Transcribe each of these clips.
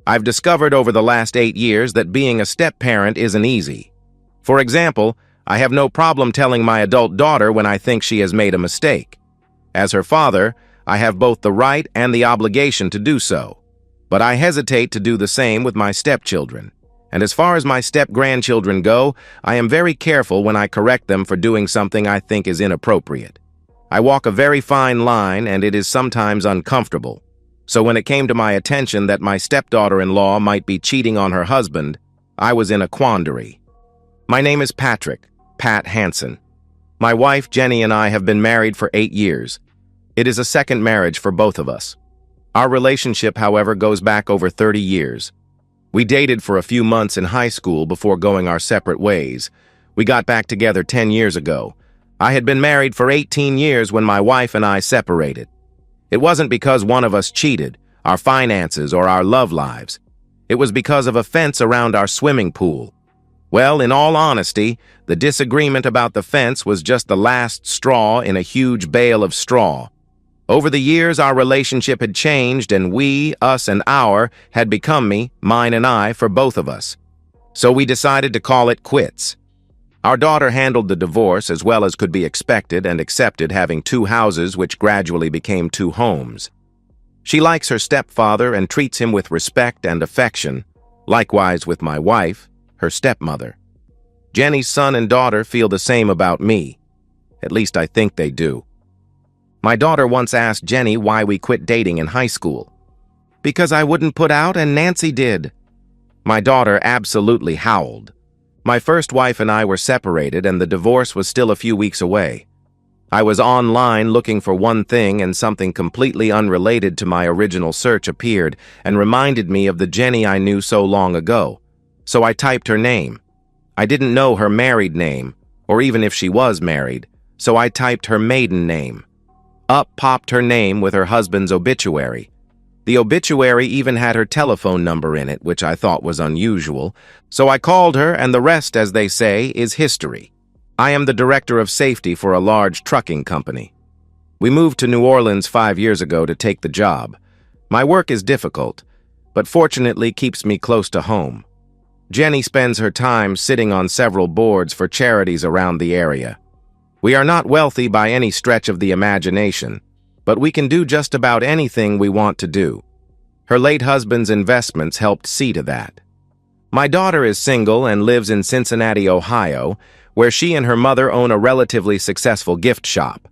I've discovered over the last 8 years that being a step-parent isn't easy. For example, I have no problem telling my adult daughter when I think she has made a mistake. As her father, I have both the right and the obligation to do so. But I hesitate to do the same with my stepchildren. And as far as my step-grandchildren go, I am very careful when I correct them for doing something I think is inappropriate. I walk a very fine line, and it is sometimes uncomfortable. So when it came to my attention that my stepdaughter-in-law might be cheating on her husband, I was in a quandary. My name is Patrick, Pat Hansen. My wife, Jenny, and I have been married for 8 years. It is a second marriage for both of us. Our relationship, however, goes back over 30 years. We dated for a few months in high school before going our separate ways. We got back together 10 years ago. I had been married for 18 years when my wife and I separated. It wasn't because one of us cheated, our finances, or our love lives. It was because of a fence around our swimming pool. Well, in all honesty, the disagreement about the fence was just the last straw in a huge bale of straw. Over the years, our relationship had changed, and we, us and our, had become me, mine and I, for both of us. So we decided to call it quits. Our daughter handled the divorce as well as could be expected and accepted, having 2 houses which gradually became 2 homes. She likes her stepfather and treats him with respect and affection, likewise with my wife, her stepmother. Jenny's son and daughter feel the same about me. At least I think they do. My daughter once asked Jenny why we quit dating in high school. Because I wouldn't put out and Nancy did. My daughter absolutely howled. My first wife and I were separated, and the divorce was still a few weeks away. I was online looking for one thing, and something completely unrelated to my original search appeared and reminded me of the Jenny I knew so long ago. So I typed her name. I didn't know her married name, or even if she was married, so I typed her maiden name. Up popped her name with her husband's obituary. The obituary even had her telephone number in it, which I thought was unusual. So I called her, and the rest, as they say, is history. I am the director of safety for a large trucking company. We moved to New Orleans 5 years ago to take the job. My work is difficult, but fortunately keeps me close to home. Jenny spends her time sitting on several boards for charities around the area. We are not wealthy by any stretch of the imagination, but we can do just about anything we want to do. Her late husband's investments helped see to that. My daughter is single and lives in Cincinnati, Ohio, where she and her mother own a relatively successful gift shop.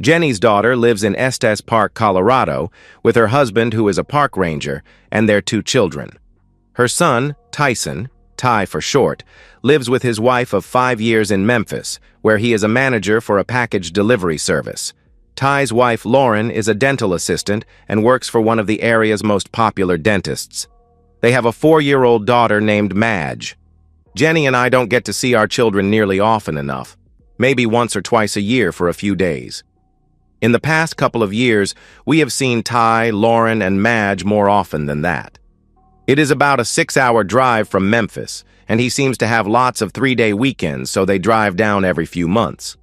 Jenny's daughter lives in Estes Park, Colorado, with her husband, who is a park ranger, and their 2 children. Her son, Tyson, Ty for short, lives with his wife of 5 years in Memphis, where he is a manager for a package delivery service. Ty's wife, Lauren, is a dental assistant and works for one of the area's most popular dentists. They have a 4-year-old daughter named Madge. Jenny and I don't get to see our children nearly often enough, maybe once or twice a year for a few days. In the past couple of years, we have seen Ty, Lauren, and Madge more often than that. It is about a 6-hour drive from Memphis, and he seems to have lots of 3-day weekends, so they drive down every few months.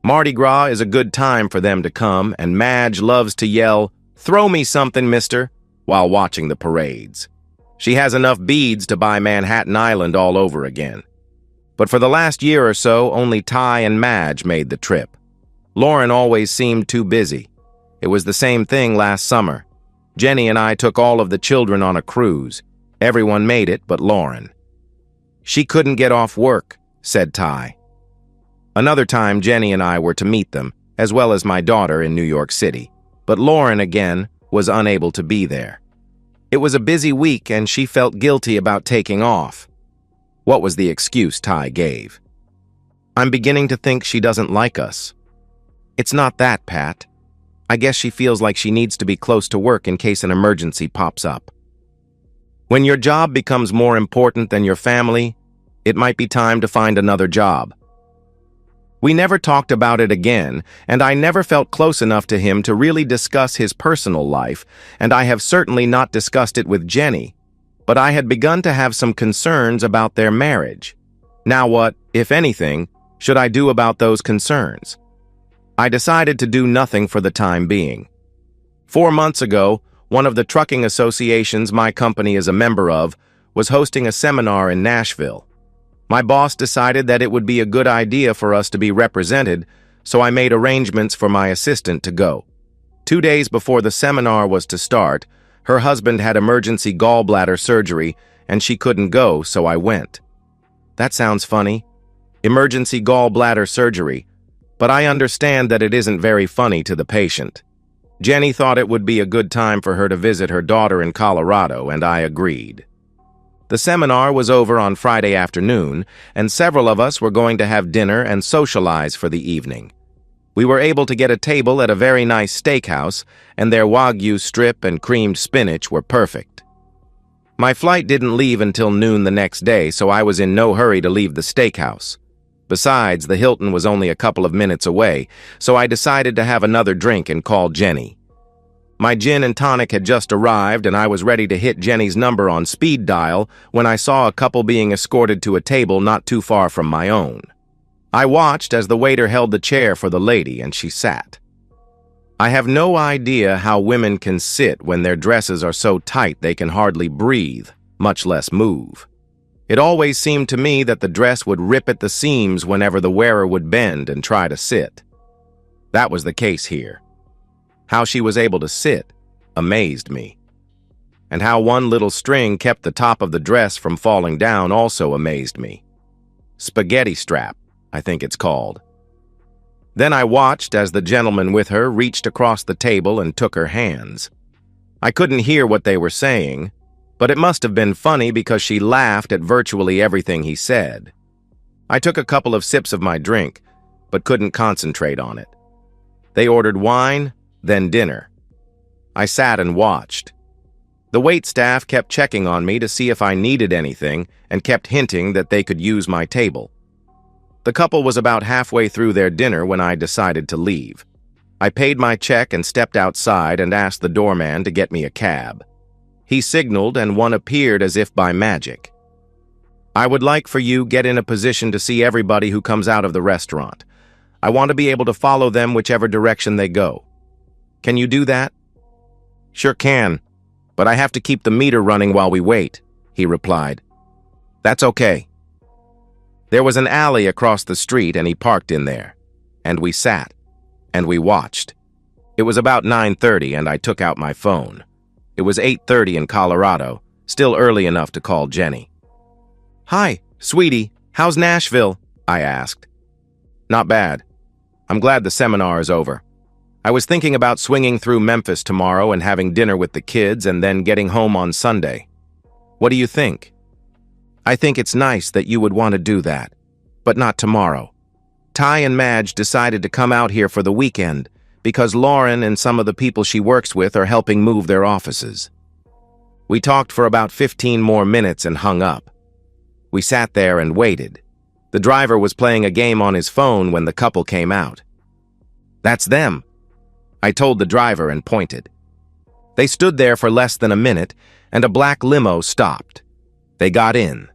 Mardi Gras is a good time for them to come, and Madge loves to yell, "Throw me something, mister," while watching the parades. She has enough beads to buy Manhattan Island all over again. But for the last year or so, only Ty and Madge made the trip. Lauren always seemed too busy. It was the same thing last summer. Jenny and I took all of the children on a cruise. Everyone made it but Lauren. She couldn't get off work, said Ty. Another time, Jenny and I were to meet them, as well as my daughter in New York City. But Lauren, again, was unable to be there. It was a busy week, and she felt guilty about taking off. What was the excuse Ty gave? "I'm beginning to think she doesn't like us." "It's not that, Pat. I guess she feels like she needs to be close to work in case an emergency pops up." When your job becomes more important than your family, it might be time to find another job. We never talked about it again, and I never felt close enough to him to really discuss his personal life, and I have certainly not discussed it with Jenny, but I had begun to have some concerns about their marriage. Now what, if anything, should I do about those concerns? I decided to do nothing for the time being. 4 months ago, One of the trucking associations my company is a member of was hosting a seminar in Nashville. My boss decided that it would be a good idea for us to be represented, so I made arrangements for my assistant to go. 2 days before the seminar was to start, her husband had emergency gallbladder surgery and she couldn't go, so I went. That sounds funny. Emergency gallbladder surgery. But I understand that it isn't very funny to the patient. Jenny thought it would be a good time for her to visit her daughter in Colorado, and I agreed. The seminar was over on Friday afternoon, and several of us were going to have dinner and socialize for the evening. We were able to get a table at a very nice steakhouse, and their Wagyu strip and creamed spinach were perfect. My flight didn't leave until noon the next day, so I was in no hurry to leave the steakhouse. Besides, the Hilton was only a couple of minutes away, so I decided to have another drink and call Jenny. My gin and tonic had just arrived, and I was ready to hit Jenny's number on speed dial when I saw a couple being escorted to a table not too far from my own. I watched as the waiter held the chair for the lady, and she sat. I have no idea how women can sit when their dresses are so tight they can hardly breathe, much less move. It always seemed to me that the dress would rip at the seams whenever the wearer would bend and try to sit. That was the case here. How she was able to sit amazed me. And how one little string kept the top of the dress from falling down also amazed me. Spaghetti strap, I think it's called. Then I watched as the gentleman with her reached across the table and took her hands. I couldn't hear what they were saying, but it must have been funny because she laughed at virtually everything he said. I took a couple of sips of my drink, but couldn't concentrate on it. They ordered wine, then dinner. I sat and watched. The waitstaff kept checking on me to see if I needed anything and kept hinting that they could use my table. The couple was about halfway through their dinner when I decided to leave. I paid my check and stepped outside and asked the doorman to get me a cab. He signaled and one appeared as if by magic. I would like for you get in a position to see everybody who comes out of the restaurant. I want to be able to follow them whichever direction they go. Can you do that? Sure can, but I have to keep the meter running while we wait, he replied. That's okay. There was an alley across the street and he parked in there. And we sat. And we watched. It was about 9:30 and I took out my phone. It was 8:30 in Colorado, still early enough to call Jenny. Hi, sweetie, how's Nashville? I asked. Not bad. I'm glad the seminar is over. I was thinking about swinging through Memphis tomorrow and having dinner with the kids and then getting home on Sunday. What do you think? I think it's nice that you would want to do that, but not tomorrow. Ty and Madge decided to come out here for the weekend because Lauren and some of the people she works with are helping move their offices. We talked for about 15 more minutes and hung up. We sat there and waited. The driver was playing a game on his phone when the couple came out. That's them, I told the driver and pointed. They stood there for less than a minute, and a black limo stopped. They got in.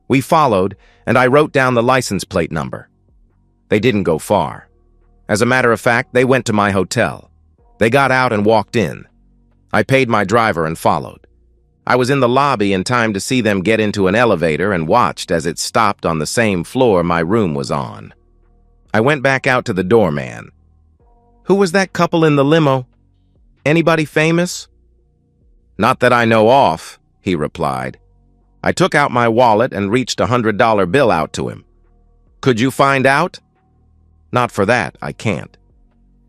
We followed, and I wrote down the license plate number. They didn't go far. As a matter of fact, they went to my hotel. They got out and walked in. I paid my driver and followed. I was in the lobby in time to see them get into an elevator and watched as it stopped on the same floor my room was on. I went back out to the doorman. Who was that couple in the limo? Anybody famous? Not that I know of, he replied. I took out my wallet and reached a $100 bill out to him. Could you find out? Not for that, I can't,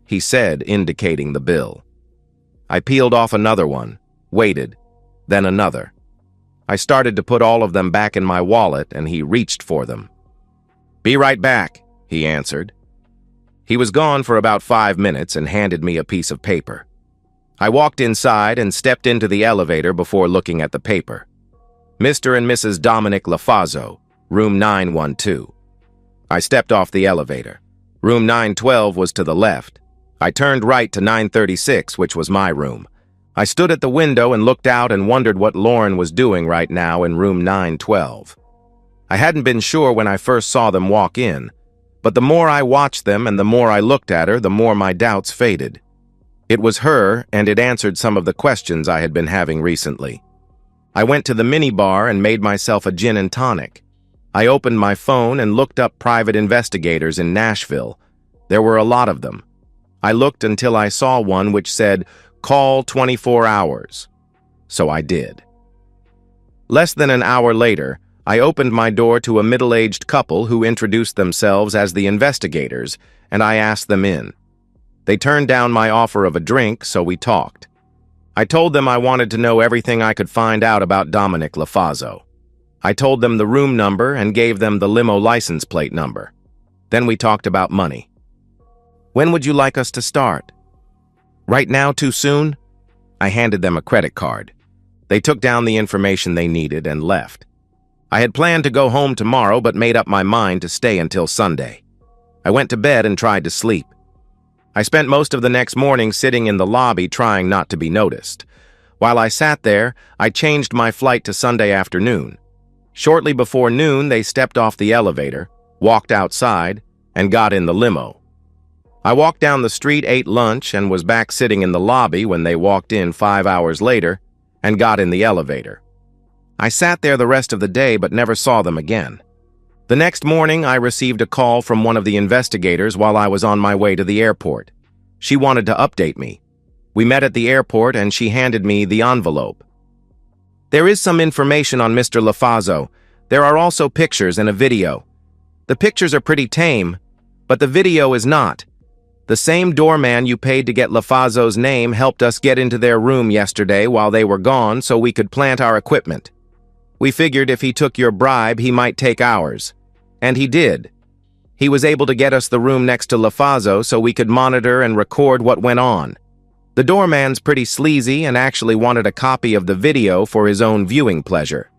he said, indicating the bill. I peeled off another one, waited, then another. I started to put all of them back in my wallet, and he reached for them. Be right back, he answered. He was gone for about 5 minutes and handed me a piece of paper. I walked inside and stepped into the elevator before looking at the paper. Mr. and Mrs. Dominic Lafazzo, room 912. I stepped off the elevator. Room 912 was to the left. I turned right to 936, which was my room. I stood at the window and looked out and wondered what Lauren was doing right now in room 912. I hadn't been sure when I first saw them walk in, but the more I watched them and the more I looked at her, the more my doubts faded. It was her, and it answered some of the questions I had been having recently. I went to the minibar and made myself a gin and tonic. I opened my phone and looked up private investigators in Nashville. There were a lot of them. I looked until I saw one which said, "Call 24 hours." So I did. Less than an hour later, I opened my door to a middle-aged couple who introduced themselves as the investigators, and I asked them in. They turned down my offer of a drink, so we talked. I told them I wanted to know everything I could find out about Dominic Lafazzo. I told them the room number and gave them the limo license plate number. Then we talked about money. "When would you like us to start?" "Right now, too soon?" I handed them a credit card. They took down the information they needed and left. I had planned to go home tomorrow but made up my mind to stay until Sunday. I went to bed and tried to sleep. I spent most of the next morning sitting in the lobby trying not to be noticed. While I sat there, I changed my flight to Sunday afternoon. Shortly before noon, they stepped off the elevator, walked outside, and got in the limo. I walked down the street, ate lunch, and was back sitting in the lobby when they walked in 5 hours later and got in the elevator. I sat there the rest of the day but never saw them again. The next morning, I received a call from one of the investigators while I was on my way to the airport. She wanted to update me. We met at the airport and she handed me the envelope. "There is some information on Mr. Lafazzo. There are also pictures and a video. The pictures are pretty tame, but the video is not. The same doorman you paid to get Lafazzo's name helped us get into their room yesterday while they were gone so we could plant our equipment. We figured if he took your bribe, he might take ours. And he did. He was able to get us the room next to Lafazzo so we could monitor and record what went on. The doorman's pretty sleazy and actually wanted a copy of the video for his own viewing pleasure.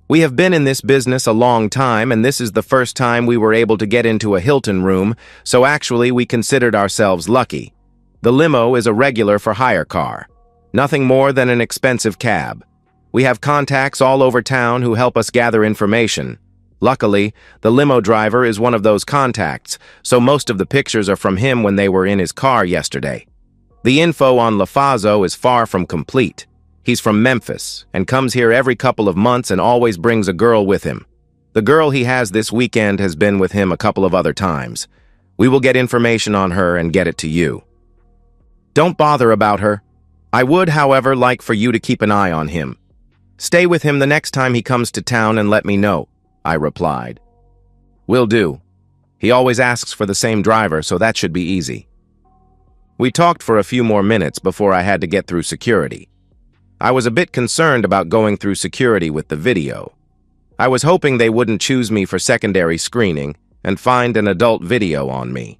We have been in this business a long time, and this is the first time we were able to get into a Hilton room, so actually we considered ourselves lucky. The limo is a regular for hire car. Nothing more than an expensive cab. We have contacts all over town who help us gather information. Luckily, the limo driver is one of those contacts, so most of the pictures are from him when they were in his car yesterday. The info on Lafazzo is far from complete. He's from Memphis and comes here every couple of months and always brings a girl with him. The girl he has this weekend has been with him a couple of other times. We will get information on her and get it to you. Don't bother about her. I would, however, like for you to keep an eye on him. Stay with him the next time he comes to town and let me know, I replied. Will do. He always asks for the same driver, so that should be easy. We talked for a few more minutes before I had to get through security. I was a bit concerned about going through security with the video. I was hoping they wouldn't choose me for secondary screening and find an adult video on me.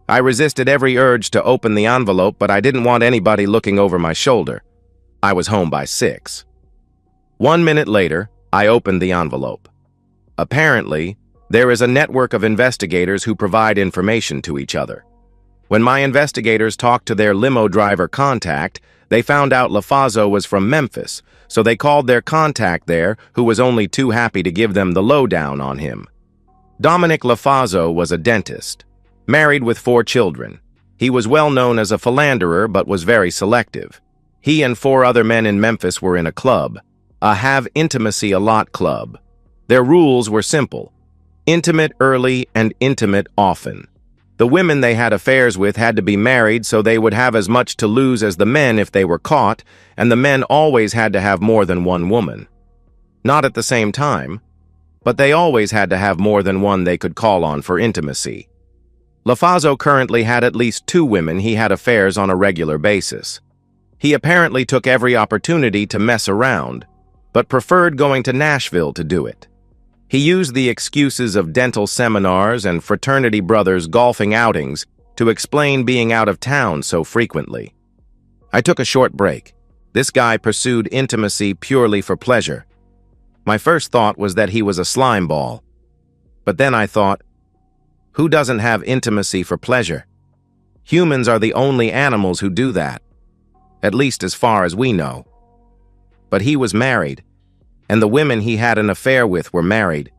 I resisted every urge to open the envelope, but I didn't want anybody looking over my shoulder. I was home by 6. 1 minute later, I opened the envelope. Apparently, there is a network of investigators who provide information to each other. When my investigators talked to their limo driver contact, they found out Lafazzo was from Memphis, so they called their contact there, who was only too happy to give them the lowdown on him. Dominic Lafazzo was a dentist, married with 4 children. He was well known as a philanderer but was very selective. He and 4 other men in Memphis were in a club, a Have Intimacy a Lot club. Their rules were simple: intimate early and intimate often. The women they had affairs with had to be married, so they would have as much to lose as the men if they were caught, and the men always had to have more than one woman. Not at the same time, but they always had to have more than one they could call on for intimacy. Lafazzo currently had at least 2 women he had affairs on a regular basis. He apparently took every opportunity to mess around, but preferred going to Nashville to do it. He used the excuses of dental seminars and fraternity brothers' golfing outings to explain being out of town so frequently. I took a short break. This guy pursued intimacy purely for pleasure. My first thought was that he was a slimeball. But then I thought, who doesn't have intimacy for pleasure? Humans are the only animals who do that, at least as far as we know. But he was married, and the women he had an affair with were married,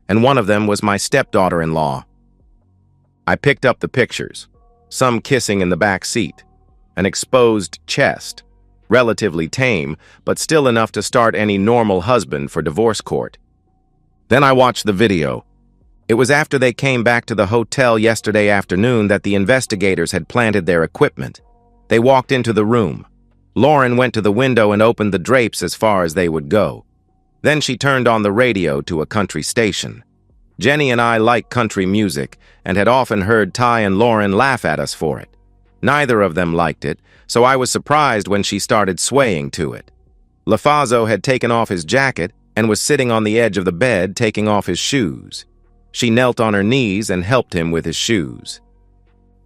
and one of them was my stepdaughter-in-law. I picked up the pictures, some kissing in the back seat. an exposed chest, relatively tame, but still enough to start any normal husband for divorce court. Then I watched the video. It was after they came back to the hotel yesterday afternoon that the investigators had planted their equipment. They walked into the room. Lauren went to the window and opened the drapes as far as they would go. Then she turned on the radio to a country station. Jenny and I like country music and had often heard Ty and Lauren laugh at us for it. Neither of them liked it, so I was surprised when she started swaying to it. LaFazo had taken off his jacket and was sitting on the edge of the bed taking off his shoes. She knelt on her knees and helped him with his shoes.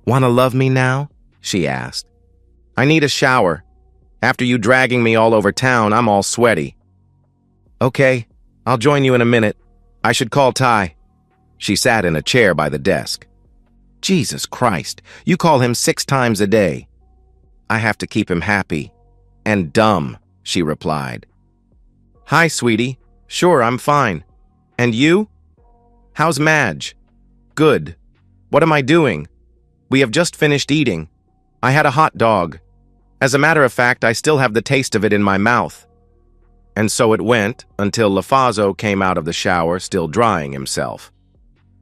"Wanna love me now?" she asked. "I need a shower. After you dragging me all over town, I'm all sweaty." "Okay, I'll join you in a minute. I should call Ty." She sat in a chair by the desk. "Jesus Christ, you call him 6 times a day." "I have to keep him happy. And dumb," she replied. "Hi, sweetie. Sure, I'm fine. And you? How's Madge?" "Good. What am I doing?" "We have just finished eating. I had a hot dog. As a matter of fact, I still have the taste of it in my mouth." And so it went until LaFazo came out of the shower still drying himself.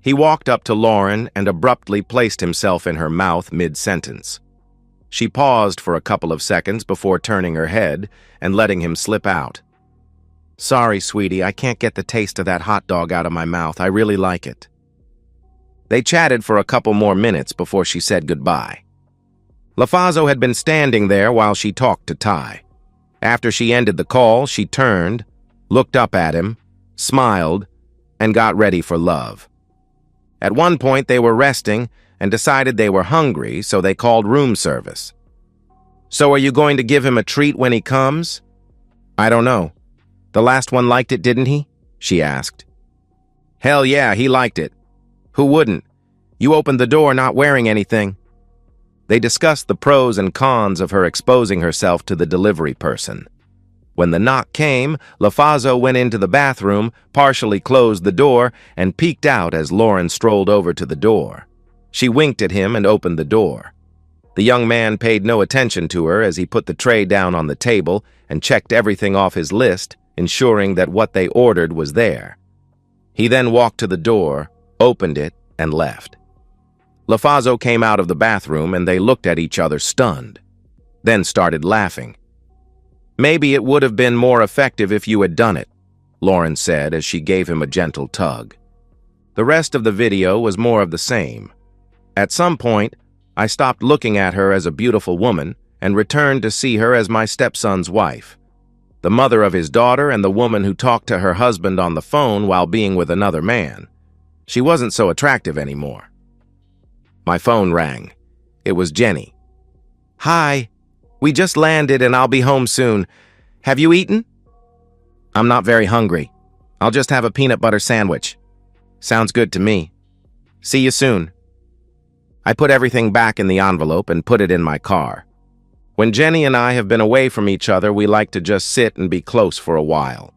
He walked up to Lauren and abruptly placed himself in her mouth mid-sentence. She paused for a couple of seconds before turning her head and letting him slip out. "Sorry, sweetie, I can't get the taste of that hot dog out of my mouth. I really like it." They chatted for a couple more minutes before she said goodbye. LaFazo had been standing there while she talked to Ty. After she ended the call, she turned, looked up at him, smiled, and got ready for love. At one point, they were resting and decided they were hungry, so they called room service. "So are you going to give him a treat when he comes?" "I don't know. The last one liked it, didn't he?" she asked. "Hell yeah, he liked it. Who wouldn't? You opened the door not wearing anything." They discussed the pros and cons of her exposing herself to the delivery person. When the knock came, LaFazo went into the bathroom, partially closed the door, and peeked out as Lauren strolled over to the door. She winked at him and opened the door. The young man paid no attention to her as he put the tray down on the table and checked everything off his list, ensuring that what they ordered was there. He then walked to the door, opened it, and left. LaFazo came out of the bathroom and they looked at each other stunned, then started laughing. "Maybe it would have been more effective if you had done it," Lauren said as she gave him a gentle tug. The rest of the video was more of the same. At some point, I stopped looking at her as a beautiful woman and returned to see her as my stepson's wife, the mother of his daughter and the woman who talked to her husband on the phone while being with another man. She wasn't so attractive anymore. My phone rang. It was Jenny. "Hi. We just landed and I'll be home soon. Have you eaten?" "I'm not very hungry. I'll just have a peanut butter sandwich." "Sounds good to me. See you soon." I put everything back in the envelope and put it in my car. When Jenny and I have been away from each other, we like to just sit and be close for a while.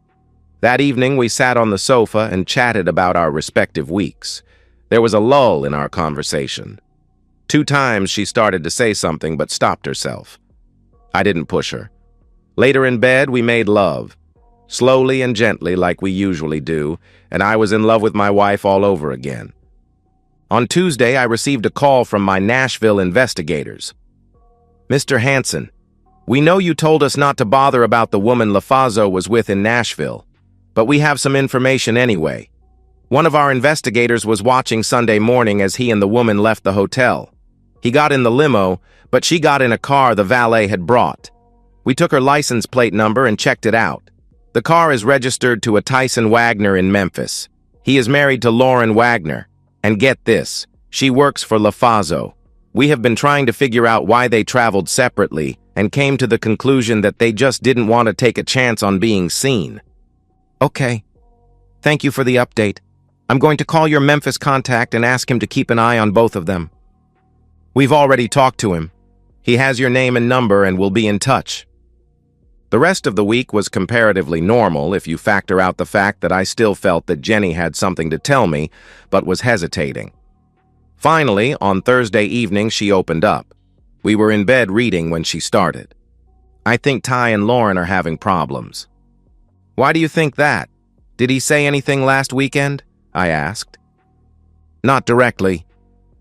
That evening, we sat on the sofa and chatted about our respective weeks. There was a lull in our conversation. 2 times she started to say something but stopped herself. I didn't push her. Later in bed, we made love, slowly and gently like we usually do, and I was in love with my wife all over again. On Tuesday, I received a call from my Nashville investigators. "Mr. Hansen, we know you told us not to bother about the woman LaFazo was with in Nashville, but we have some information anyway. One of our investigators was watching Sunday morning as he and the woman left the hotel. He got in the limo, but she got in a car the valet had brought. We took her license plate number and checked it out. The car is registered to a Tyson Wagner in Memphis. He is married to Lauren Wagner. And get this, she works for LaFazo. We have been trying to figure out why they traveled separately and came to the conclusion that they just didn't want to take a chance on being seen." "Okay. Thank you for the update. I'm going to call your Memphis contact and ask him to keep an eye on both of them." "We've already talked to him. He has your name and number and will be in touch." The rest of the week was comparatively normal if you factor out the fact that I still felt that Jenny had something to tell me, but was hesitating. Finally, on Thursday evening, she opened up. We were in bed reading when she started. I think Ty and Lauren are having problems. Why do you think that? Did he say anything last weekend? I asked. Not directly.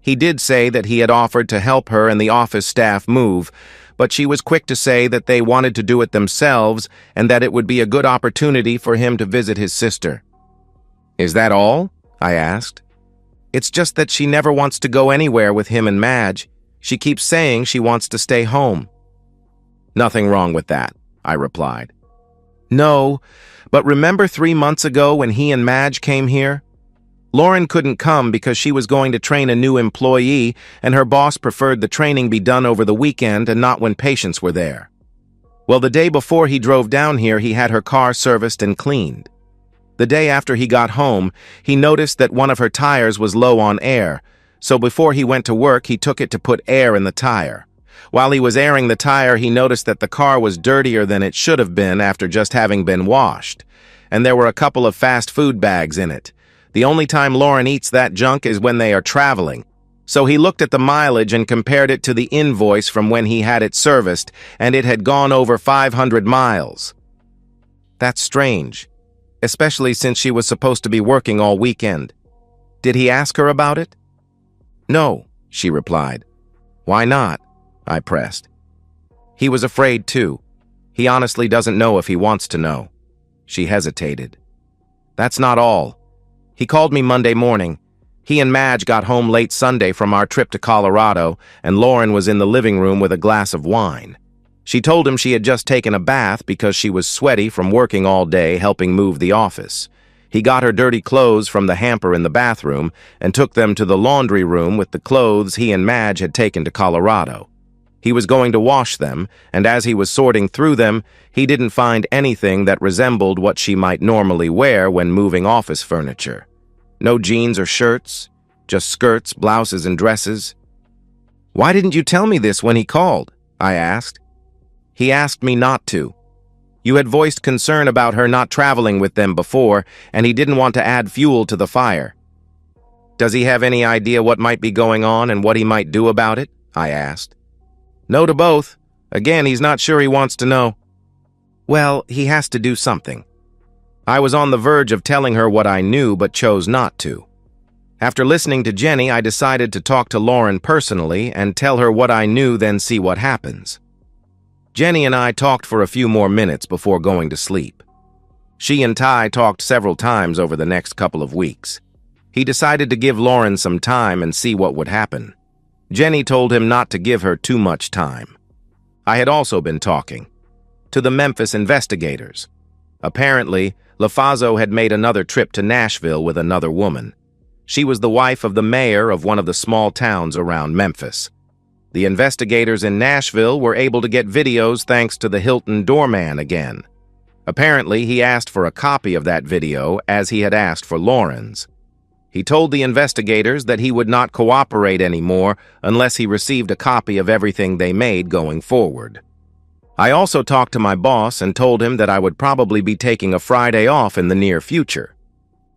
He did say that he had offered to help her and the office staff move, but she was quick to say that they wanted to do it themselves and that it would be a good opportunity for him to visit his sister. Is that all? I asked. It's just that she never wants to go anywhere with him and Madge. She keeps saying she wants to stay home. Nothing wrong with that, I replied. No, but remember 3 months ago when he and Madge came here? Lauren couldn't come because she was going to train a new employee, and her boss preferred the training be done over the weekend and not when patients were there. Well, the day before he drove down here, he had her car serviced and cleaned. The day after he got home, he noticed that one of her tires was low on air, so before he went to work, he took it to put air in the tire. While he was airing the tire, he noticed that the car was dirtier than it should have been after just having been washed, and there were a couple of fast food bags in it. The only time Lauren eats that junk is when they are traveling. So he looked at the mileage and compared it to the invoice from when he had it serviced, and it had gone over 500 miles. That's strange, especially since she was supposed to be working all weekend. Did he ask her about it? No, she replied. Why not? I pressed. He was afraid too. He honestly doesn't know if he wants to know. She hesitated. That's not all. He called me Monday morning. He and Madge got home late Sunday from our trip to Colorado, and Lauren was in the living room with a glass of wine. She told him she had just taken a bath because she was sweaty from working all day helping move the office. He got her dirty clothes from the hamper in the bathroom and took them to the laundry room with the clothes he and Madge had taken to Colorado. He was going to wash them, and as he was sorting through them, he didn't find anything that resembled what she might normally wear when moving office furniture. No jeans or shirts, just skirts, blouses, and dresses. Why didn't you tell me this when he called? I asked. He asked me not to. You had voiced concern about her not traveling with them before, and he didn't want to add fuel to the fire. Does he have any idea what might be going on and what he might do about it? I asked. No to both. Again, he's not sure he wants to know. Well, he has to do something. I was on the verge of telling her what I knew, but chose not to. After listening to Jenny, I decided to talk to Lauren personally and tell her what I knew, then see what happens. Jenny and I talked for a few more minutes before going to sleep. She and Ty talked several times over the next couple of weeks. He decided to give Lauren some time and see what would happen. Jenny told him not to give her too much time. I had also been talking to the Memphis investigators. Apparently, LaFazo had made another trip to Nashville with another woman. She was the wife of the mayor of one of the small towns around Memphis. The investigators in Nashville were able to get videos thanks to the Hilton doorman again. Apparently, he asked for a copy of that video as he had asked for Lauren's. He told the investigators that he would not cooperate anymore unless he received a copy of everything they made going forward. I also talked to my boss and told him that I would probably be taking a Friday off in the near future.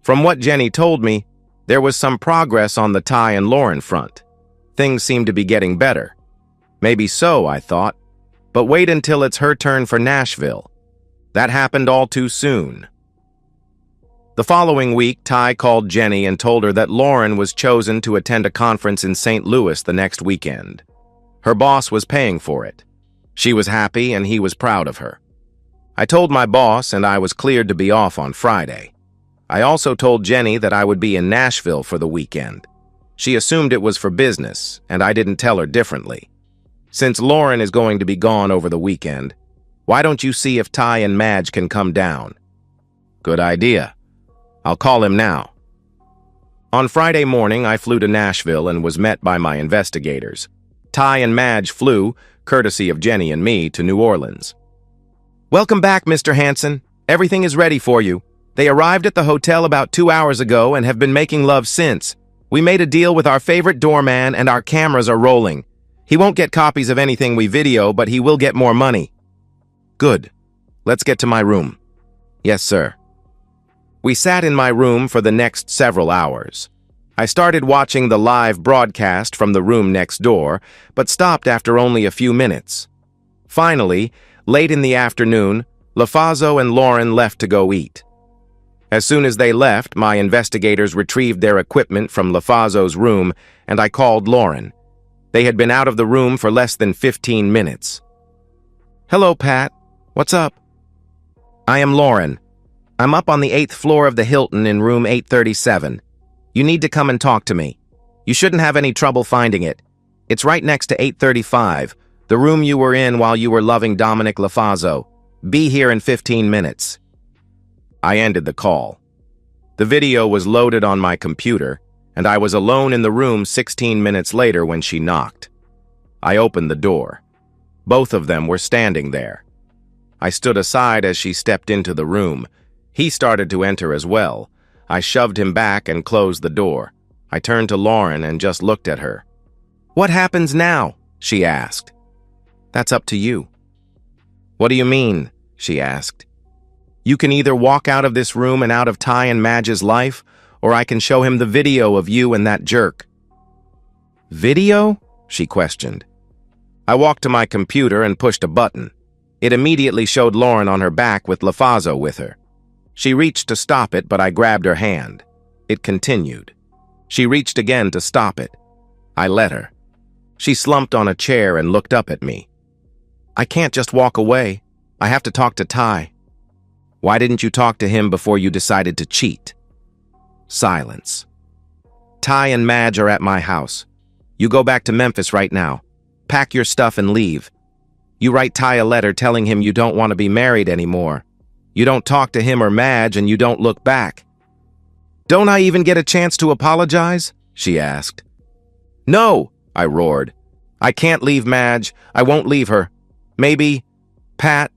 From what Jenny told me, there was some progress on the Ty and Lauren front. Things seemed to be getting better. Maybe so, I thought. But wait until it's her turn for Nashville. That happened all too soon. The following week, Ty called Jenny and told her that Lauren was chosen to attend a conference in St. Louis the next weekend. Her boss was paying for it. She was happy and he was proud of her. I told my boss and I was cleared to be off on Friday. I also told Jenny that I would be in Nashville for the weekend. She assumed it was for business, and I didn't tell her differently. Since Lauren is going to be gone over the weekend, why don't you see if Ty and Madge can come down? Good idea. I'll call him now. On Friday morning, I flew to Nashville and was met by my investigators. Ty and Madge flew, courtesy of Jenny and me, to New Orleans. Welcome back, Mr. Hansen. Everything is ready for you. They arrived at the hotel about 2 hours ago and have been making love since. We made a deal with our favorite doorman and our cameras are rolling. He won't get copies of anything we video, but he will get more money. Good. Let's get to my room. Yes, sir. We sat in my room for the next several hours. I started watching the live broadcast from the room next door, but stopped after only a few minutes. Finally, late in the afternoon, LaFazo and Lauren left to go eat. As soon as they left, my investigators retrieved their equipment from LaFazo's room, and I called Lauren. They had been out of the room for less than 15 minutes. "Hello, Pat. What's up?" "I am Lauren. I'm up on the 8th floor of the Hilton in room 837. You need to come and talk to me. You shouldn't have any trouble finding it. It's right next to 835, the room you were in while you were loving Dominic LaFazo. Be here in 15 minutes. I ended the call. The video was loaded on my computer, and I was alone in the room 16 minutes later when she knocked. I opened the door. Both of them were standing there. I stood aside as she stepped into the room. He started to enter as well. I shoved him back and closed the door. I turned to Lauren and just looked at her. "What happens now?" she asked. "That's up to you." "What do you mean?" she asked. "You can either walk out of this room and out of Ty and Madge's life, or I can show him the video of you and that jerk." "Video?" she questioned. I walked to my computer and pushed a button. It immediately showed Lauren on her back with LaFazo with her. She reached to stop it, but I grabbed her hand. It continued. She reached again to stop it. I let her. She slumped on a chair and looked up at me. "I can't just walk away. I have to talk to Ty." "Why didn't you talk to him before you decided to cheat?" Silence. "Ty and Madge are at my house. You go back to Memphis right now. Pack your stuff and leave. You write Ty a letter telling him you don't want to be married anymore. You don't talk to him or Madge, and you don't look back." "Don't I even get a chance to apologize?" she asked. "No," I roared. "I can't leave Madge. I won't leave her. Maybe, Pat,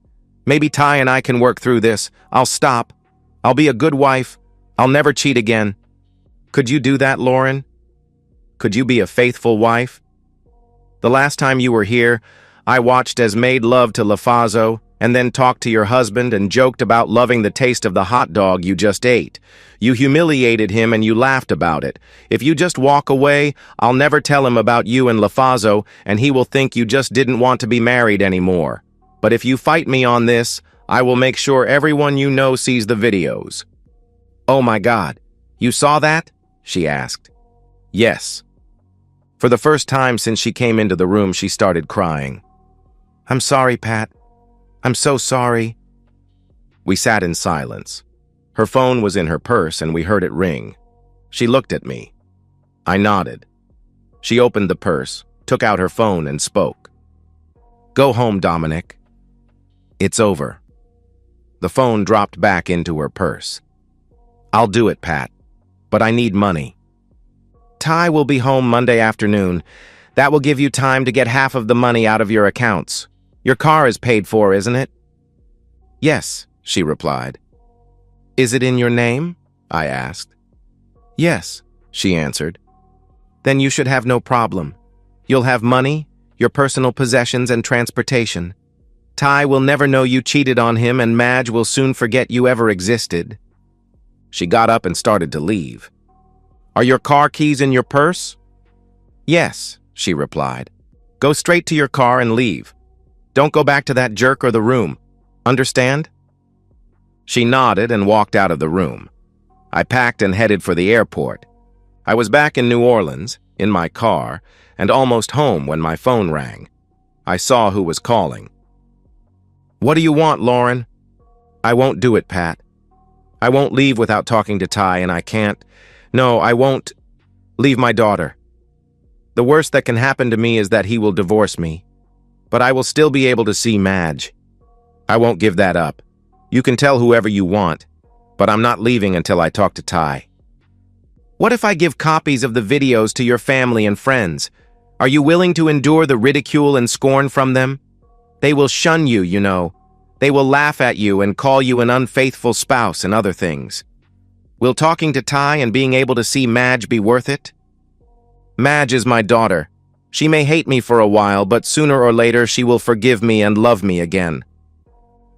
maybe Ty and I can work through this. I'll stop. I'll be a good wife. I'll never cheat again." "Could you do that, Lauren? Could you be a faithful wife? The last time you were here, I watched as made love to LaFazo, and then talked to your husband and joked about loving the taste of the hot dog you just ate. You humiliated him and you laughed about it. If you just walk away, I'll never tell him about you and LaFazo, and he will think you just didn't want to be married anymore. But if you fight me on this, I will make sure everyone you know sees the videos." "Oh my God, you saw that?" she asked. "Yes." For the first time since she came into the room, she started crying. "I'm sorry, Pat. I'm so sorry." We sat in silence. Her phone was in her purse and we heard it ring. She looked at me. I nodded. She opened the purse, took out her phone and spoke. "Go home, Dominic. It's over." The phone dropped back into her purse. "I'll do it, Pat, but I need money." "Ty will be home Monday afternoon. That will give you time to get half of the money out of your accounts. Your car is paid for, isn't it?" "Yes," she replied. "Is it in your name?" I asked. "Yes," she answered. "Then you should have no problem. You'll have money, your personal possessions, and transportation. Ty will never know you cheated on him, and Madge will soon forget you ever existed." She got up and started to leave. "Are your car keys in your purse?" "Yes," she replied. "Go straight to your car and leave. Don't go back to that jerk or the room. Understand?" She nodded and walked out of the room. I packed and headed for the airport. I was back in New Orleans, in my car, and almost home when my phone rang. I saw who was calling. "What do you want, Lauren?" "I won't do it, Pat. I won't leave without talking to Ty, and I can't. No, I won't leave my daughter. The worst that can happen to me is that he will divorce me. But I will still be able to see Madge. I won't give that up. You can tell whoever you want, but I'm not leaving until I talk to Ty." "What if I give copies of the videos to your family and friends? Are you willing to endure the ridicule and scorn from them? They will shun you, you know. They will laugh at you and call you an unfaithful spouse and other things. Will talking to Ty and being able to see Madge be worth it?" "Madge is my daughter. She may hate me for a while, but sooner or later she will forgive me and love me again."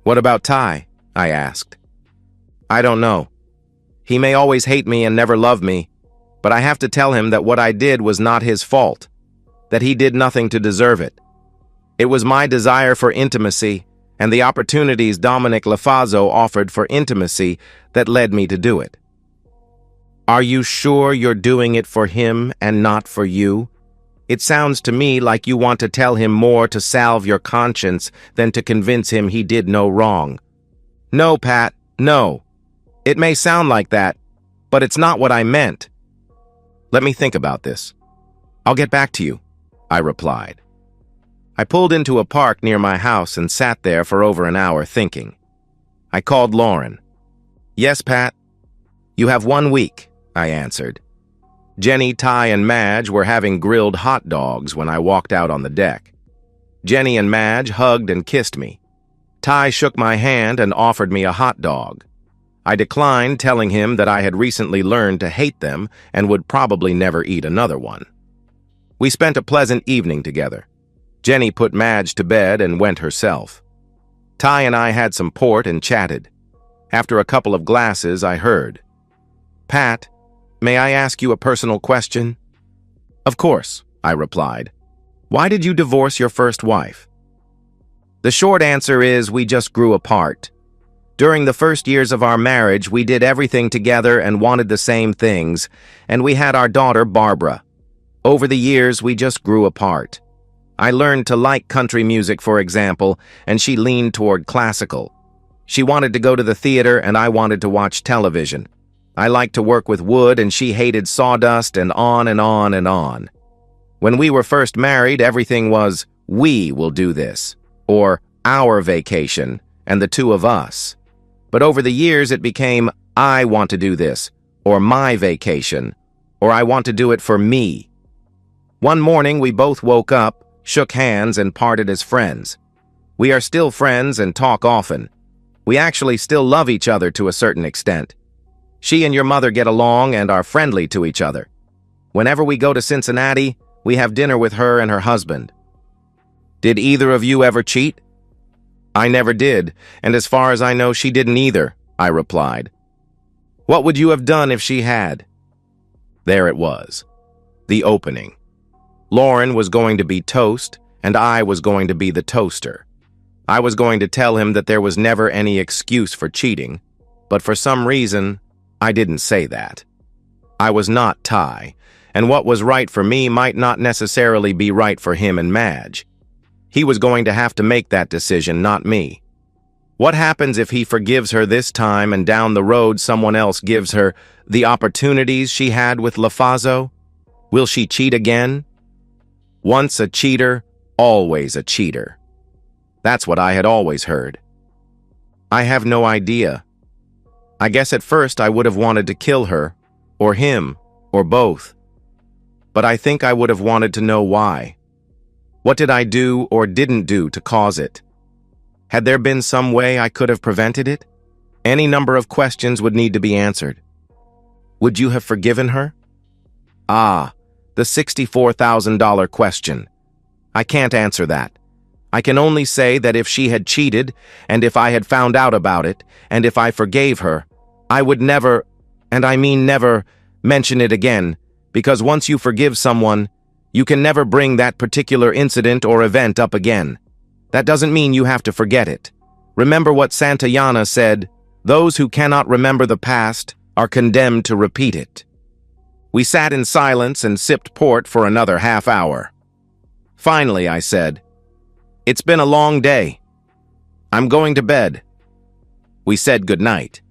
"What about Ty?" I asked. "I don't know. He may always hate me and never love me, But I have to tell him that what I did was not his fault, that he did nothing to deserve it. It was my desire for intimacy and the opportunities Dominic Lafazzo offered for intimacy that led me to do it. Are you sure you're doing it for him and not for you? It sounds to me like you want to tell him more to salve your conscience than to convince him he did no wrong. No, Pat, no. It may sound like that, but it's not what I meant. Let me think about this. I'll get back to you, I replied. I pulled into a park near my house and sat there for over an hour thinking. I called Lauren. Yes, Pat. You have 1 week, I answered. Jenny, Ty, and Madge were having grilled hot dogs when I walked out on the deck. Jenny and Madge hugged and kissed me. Ty shook my hand and offered me a hot dog. I declined, telling him that I had recently learned to hate them and would probably never eat another one. We spent a pleasant evening together. Jenny put Madge to bed and went herself. Ty and I had some port and chatted. After a couple of glasses, I heard, "Pat, may I ask you a personal question?" "Of course," I replied. "Why did you divorce your first wife?" The short answer is we just grew apart. During the first years of our marriage, we did everything together and wanted the same things, and we had our daughter, Barbara. Over the years, we just grew apart. I learned to like country music, for example, and she leaned toward classical. She wanted to go to the theater, and I wanted to watch television. I liked to work with wood, and she hated sawdust, and on and on and on. When we were first married, everything was, "We will do this," or "our vacation," and the two of us. But over the years, it became, "I want to do this," or "my vacation," or "I want to do it for me." One morning, we both woke up, shook hands, and parted as friends. We are still friends and talk often. We actually still love each other to a certain extent. She and your mother get along and are friendly to each other. Whenever we go to Cincinnati, we have dinner with her and her husband. Did either of you ever cheat? I never did, and as far as I know, she didn't either, I replied. What would you have done if she had? There it was. The opening. Lauren was going to be toast, and I was going to be the toaster. I was going to tell him that there was never any excuse for cheating, but for some reason, I didn't say that. I was not Ty, and what was right for me might not necessarily be right for him and Madge. He was going to have to make that decision, not me. What happens if he forgives her this time and down the road someone else gives her the opportunities she had with Lafazzo? Will she cheat again? Once a cheater, always a cheater. That's what I had always heard. I have no idea. I guess at first I would have wanted to kill her, or him, or both. But I think I would have wanted to know why. What did I do or didn't do to cause it? Had there been some way I could have prevented it? Any number of questions would need to be answered. Would you have forgiven her? Ah, the $64,000 question. I can't answer that. I can only say that if she had cheated, and if I had found out about it, and if I forgave her, I would never, and I mean never, mention it again, because once you forgive someone, you can never bring that particular incident or event up again. That doesn't mean you have to forget it. Remember what Santayana said, those who cannot remember the past are condemned to repeat it. We sat in silence and sipped port for another half hour. Finally, I said, "It's been a long day. I'm going to bed." We said goodnight.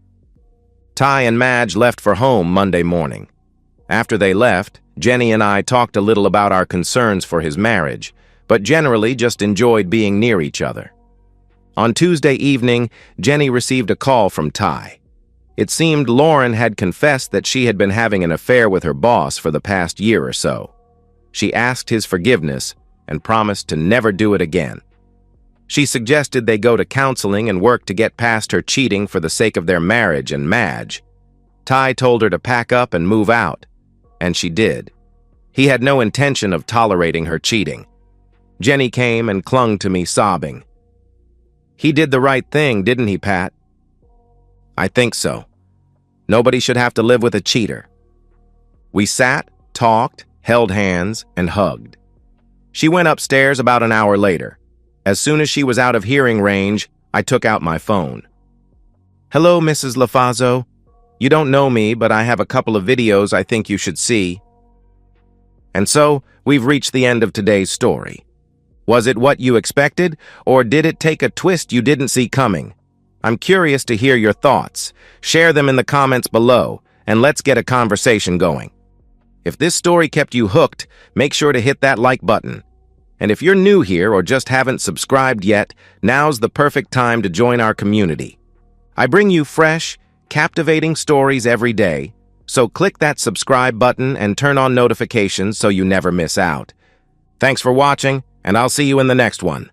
Ty and Madge left for home Monday morning. After they left, Jenny and I talked a little about our concerns for his marriage, but generally just enjoyed being near each other. On Tuesday evening, Jenny received a call from Ty. It seemed Lauren had confessed that she had been having an affair with her boss for the past year or so. She asked his forgiveness and promised to never do it again. She suggested they go to counseling and work to get past her cheating for the sake of their marriage and Madge. Ty told her to pack up and move out, and she did. He had no intention of tolerating her cheating. Jenny came and clung to me sobbing. He did the right thing, didn't he, Pat? I think so. Nobody should have to live with a cheater. We sat, talked, held hands, and hugged. She went upstairs about an hour later. As soon as she was out of hearing range, I took out my phone. "Hello, Mrs. LaFazzo. You don't know me, but I have a couple of videos I think you should see." And so, we've reached the end of today's story. Was it what you expected, or did it take a twist you didn't see coming? I'm curious to hear your thoughts. Share them in the comments below, and let's get a conversation going. If this story kept you hooked, make sure to hit that like button. And if you're new here or just haven't subscribed yet, now's the perfect time to join our community. I bring you fresh, captivating stories every day, so click that subscribe button and turn on notifications so you never miss out. Thanks for watching, and I'll see you in the next one.